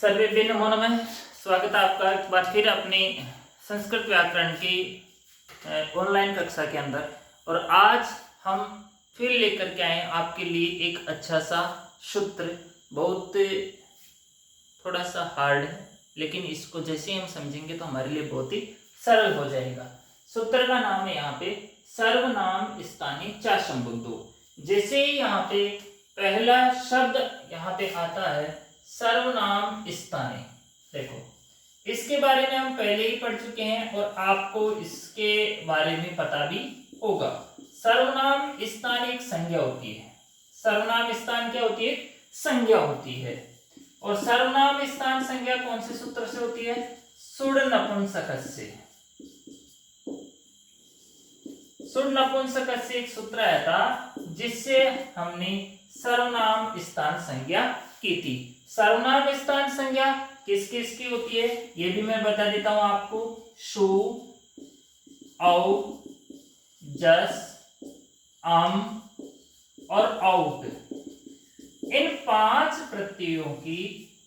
सर्वेभ्यो नमो नमः। स्वागत है आपका एक बार फिर अपनी संस्कृत व्याकरण की ऑनलाइन कक्षा के अंदर। और आज हम फिर लेकर के आए आपके लिए एक अच्छा सा सूत्र। बहुत थोड़ा सा हार्ड है, लेकिन इसको जैसे हम समझेंगे तो हमारे लिए बहुत ही सरल हो जाएगा। सूत्र का नाम है यहाँ पे सर्वनाम स्थानीय चा संबुद्धो। जैसे ही यहाँ पे पहला शब्द यहाँ पे आता है सर्वनाम स्थानीय, देखो इसके बारे में हम पहले ही पढ़ चुके हैं और आपको इसके बारे में पता भी होगा। सर्वनाम स्थान एक संज्ञा होती है। सर्वनाम स्थान क्या होती है? संज्ञा होती है। और सर्वनाम स्थान संज्ञा कौन से सूत्र से होती है? सुड़ नपुंसकस्य। सुड़ नपुंसकस्य एक सूत्र आया था जिससे हमने सर्वनाम स्थान संज्ञा की थी। सर्वनाम स्थान संज्ञा किस किस की होती है ये भी मैं बता देता हूं आपको। शु, औ, जस, अम और औट, इन 5 प्रत्ययों की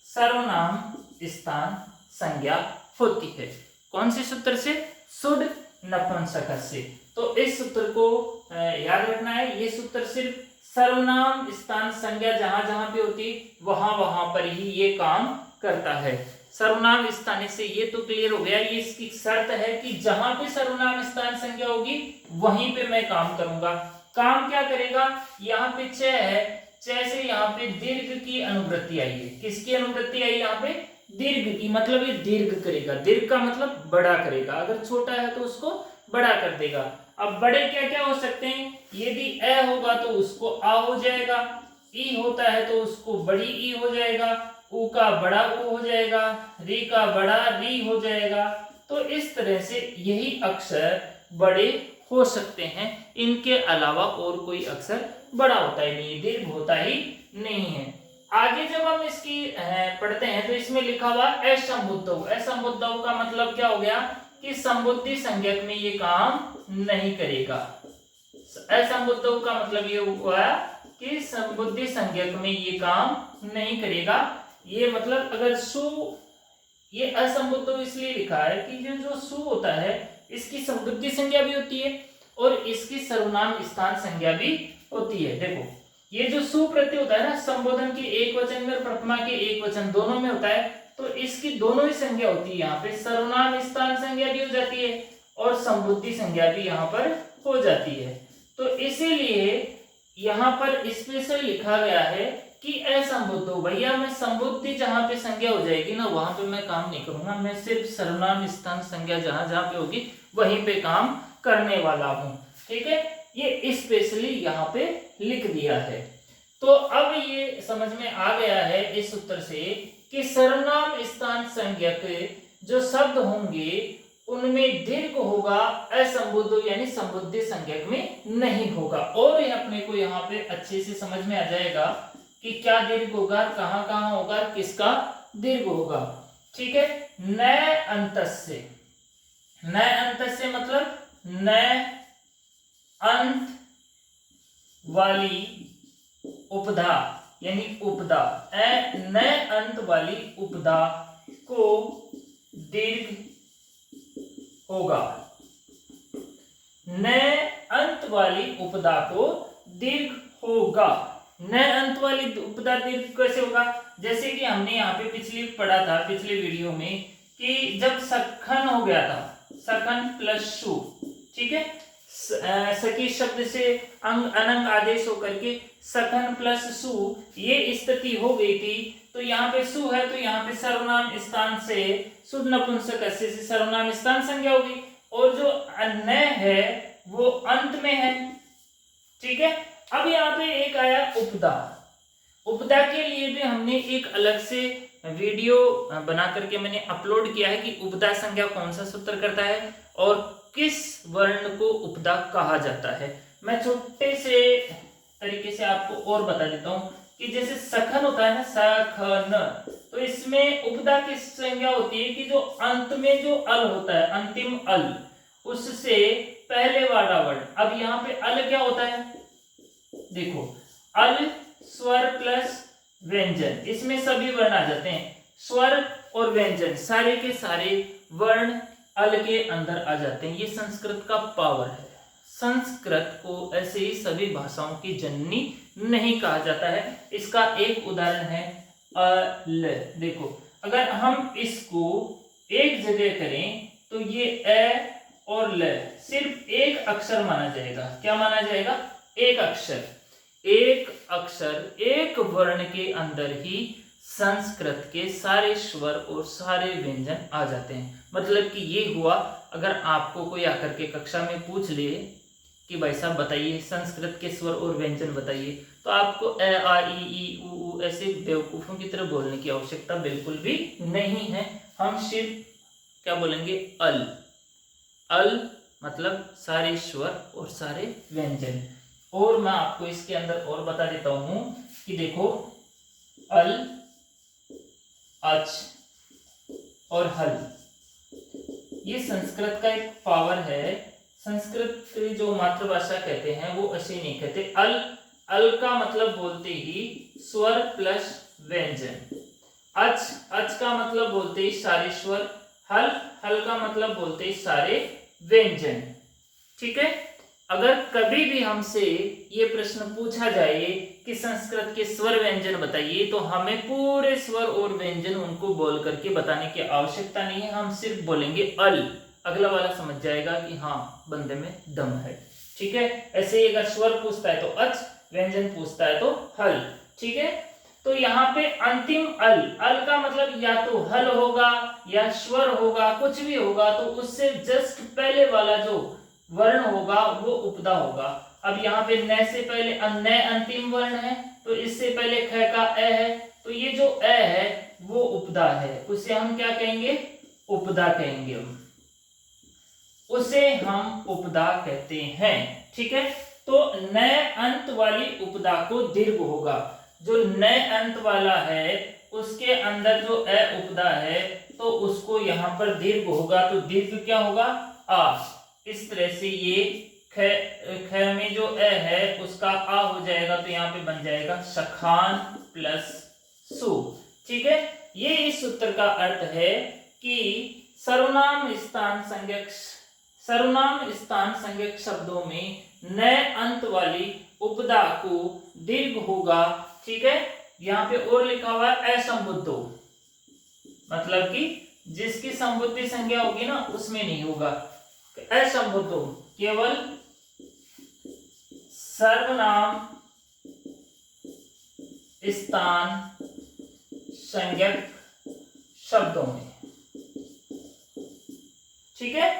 सर्वनाम स्थान संज्ञा होती है। कौन से सूत्र से? सुड़ नपुंसकस्य। तो इस सूत्र को याद रखना है। ये सूत्र सिर्फ सर्वनाम स्थान संज्ञा जहां जहां पे होती वहां पर ही ये काम करता है। सर्वनाम स्थान से ये तो क्लियर हो गया। ये इसकी शर्त है कि जहां पे सर्वनाम स्थान संज्ञा होगी वहीं पे मैं काम करूंगा। काम क्या करेगा? यहाँ पे च है, च से यहाँ पे दीर्घ की अनुवृत्ति आई है। किसकी अनुवृत्ति आई? यहाँ पे दीर्घ की, मतलब ये दीर्घ करेगा। दीर्घ का मतलब बड़ा करेगा। अगर छोटा है तो उसको बड़ा कर देगा। अब बड़े क्या क्या हो सकते हैं? यदि अ होगा तो उसको आ हो जाएगा, ई होता है तो उसको बड़ी ई हो जाएगा, उ का बड़ा उ हो जाएगा, री का बड़ा री हो जाएगा। तो इस तरह से यही अक्षर बड़े हो सकते हैं। इनके अलावा और कोई अक्षर बड़ा होता ही नहीं, दीर्घ होता ही नहीं है। आगे जब हम इसकी पढ़ते हैं तो इसमें लिखा हुआ असंबुद्धौ। असंबुद्धौ का मतलब क्या हो गया कि संबुद्धि संज्ञक में ये काम नहीं करेगा। असंबुद्धौ का मतलब ये हुआ कि संबुद्धि संज्ञक में ये काम नहीं करेगा। ये मतलब अगर सु, ये असंबुद्धौ इसलिए लिखा है कि ये जो सु होता है इसकी संबुद्धि संज्ञा भी होती है और इसकी सर्वनाम स्थान संज्ञा भी होती है। देखो ये जो सु प्रत्यय होता है ना, संबोधन के एक वचन में और प्रथमा के एक वचन दोनों में होता है, तो इसकी दोनों ही संज्ञा होती है। यहाँ पे सर्वनाम स्थान संज्ञा भी हो जाती है और संबुद्धि संज्ञा भी यहाँ पर हो जाती है। तो इसीलिए यहाँ पर स्पेशल लिखा गया है कि असंबुद्धौ। भैया मैं संबुद्धि जहाँ पे संज्ञा हो जाएगी ना वहां पे मैं काम नहीं करूंगा, मैं सिर्फ सर्वनाम स्थान संज्ञा जहां जहां पे होगी वहीं पे काम करने वाला हूँ। ठीक है, ये स्पेशली यहाँ पे लिख दिया है। तो अब ये समझ में आ गया है इस सूत्र से कि सर्वनाम स्थान संज्ञक जो शब्द होंगे उनमें दीर्घ होगा, असंबुद्धौ यानी संबुद्धि संज्ञक में नहीं होगा। और ये अपने को यहाँ पे अच्छे से समझ में आ जाएगा कि क्या दीर्घ होगा, कहां कहां होगा, किसका दीर्घ होगा। ठीक है, न अंतस्य। न अंतस्य मतलब न अंत वाली उपधा यानी उपधा, न अंत वाली उपधा को दीर्घ होगा। न अंत वाली उपधा को दीर्घ होगा। न अंत वाली उपधा दीर्घ कैसे होगा? जैसे कि हमने यहाँ पे पिछली पढ़ा था, पिछले वीडियो में, कि जब सखन हो गया था, सखन प्लस शु, ठीक है, सखी शब्द से अंग अनंग आदेश होकर के सखन प्लस सु ये स्थिति हो गई थी। तो यहाँ पे सु है तो यहाँ पे सर्वनाम स्थान से सुड़ नपुंसकस्य से सर्वनाम स्थान संज्ञा होगी। और जो न है वो अंत में है। ठीक है, अब यहाँ पे एक आया उपधा। उपधा के लिए भी हमने एक अलग से वीडियो बना करके मैंने अपलोड किया है कि उपधा संज्ञा कौन सा सूत्र करता है और किस वर्ण को उपधा कहा जाता है। मैं छोटे से तरीके से आपको और बता देता हूं कि जैसे सखन होता है ना, सखन, तो इसमें उपधा की संज्ञा होती है कि जो अंत में जो अल होता है, अंतिम अल, उससे पहले वाला वर्ण। अब यहाँ पे अल क्या होता है? देखो अल स्वर प्लस व्यंजन, इसमें सभी वर्ण आ जाते हैं। स्वर और व्यंजन सारे के सारे वर्ण अल के अंदर आ जाते हैं। ये संस्कृत का पावर है। संस्कृत को ऐसे ही सभी भाषाओं की जननी नहीं कहा जाता है। इसका एक उदाहरण है अल। देखो, अगर हम इसको एक जगह करें तो ये ए और ल सिर्फ एक अक्षर माना जाएगा। क्या माना जाएगा? एक अक्षर। एक अक्षर, एक वर्ण के अंदर ही संस्कृत के सारे स्वर और सारे व्यंजन आ जाते हैं। मतलब कि ये हुआ, अगर आपको कोई आकर के कक्षा में पूछ ले कि भाई साहब बताइए संस्कृत के स्वर और व्यंजन बताइए, तो आपको ए आ ई उ ऐसे बेवकूफों की तरह बोलने की आवश्यकता बिल्कुल भी नहीं है। हम सिर्फ क्या बोलेंगे? अल। अल मतलब सारे स्वर और सारे व्यंजन। और मैं आपको इसके अंदर और बता देता हूं कि देखो, अल, अच और हल, ये संस्कृत का एक पावर है। संस्कृत जो मातृभाषा कहते हैं वो ऐसे नहीं कहते। अल, अल का मतलब बोलते ही स्वर प्लस व्यंजन। अच, अच का मतलब बोलते ही सारे स्वर। हल, हल का मतलब बोलते ही सारे व्यंजन। ठीक है। अगर कभी भी हमसे ये प्रश्न पूछा जाए कि संस्कृत के स्वर व्यंजन बताइए, तो हमें पूरे स्वर और व्यंजन उनको बोल करके बताने की आवश्यकता नहीं है। हम सिर्फ बोलेंगे अल, अगला वाला समझ जाएगा कि हाँ बंदे में दम है। ठीक है। ऐसे ही अगर स्वर पूछता है तो अच, व्यंजन पूछता है तो हल। ठीक है। तो यहाँ पे अंतिम अल, अल का मतलब या तो हल होगा या स्वर होगा, कुछ भी होगा, तो उससे जस्ट पहले वाला जो वर्ण होगा वो उपदा होगा। अब यहाँ पे न से पहले न अंतिम वर्ण है, तो इससे पहले ख का ए है, तो ये जो ए है वो उपदा है। उसे हम क्या कहेंगे? उपदा कहेंगे। उसे हम उपदा कहते हैं। ठीक है। तो न अंत वाली उपदा को दीर्घ होगा। जो न अंत वाला है उसके अंदर जो ए उपदा है तो उसको यहाँ पर दीर्घ होगा। तो दीर्घ क्या होगा? आ। इस तरह से ये ख में जो ए है उसका आ हो जाएगा, तो यहाँ पे बन जाएगा सखान प्लस सु। ठीक है। ये इस सूत्र का अर्थ है कि सर्वनाम स्थान संज्ञक शब्दों में न अंत वाली उपदा को दीर्घ होगा। ठीक है। यहाँ पे और लिखा हुआ है असंबुद्धो, मतलब कि जिसकी संबुद्धि संज्ञा होगी ना उसमें नहीं होगा। असंबुद्धो केवल सर्वनाम स्थान संज्ञक शब्दों में। ठीक है।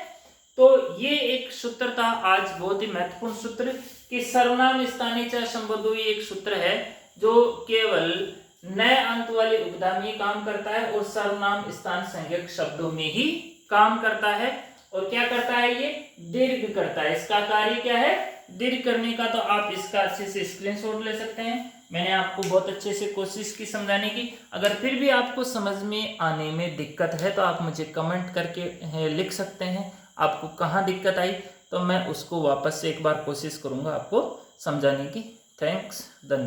तो ये एक सूत्र था आज, बहुत ही महत्वपूर्ण सूत्र कि सर्वनाम स्थानीय च संबंधो। ये एक सूत्र है जो केवल न अंत वाले उपदा में ही काम करता है और सर्वनाम स्थान संज्ञक शब्दों में ही काम करता है। और क्या करता है? ये दीर्घ करता है। इसका कार्य क्या है? दीर्घ करने का। तो आप इसका अच्छे से स्क्रीनशॉट ले सकते हैं। मैंने आपको बहुत अच्छे से कोशिश की समझाने की। अगर फिर भी आपको समझ में आने में दिक्कत है तो आप मुझे कमेंट करके लिख सकते हैं आपको कहाँ दिक्कत आई, तो मैं उसको वापस से एक बार कोशिश करूँगा आपको समझाने की। थैंक्स, धन्यवाद।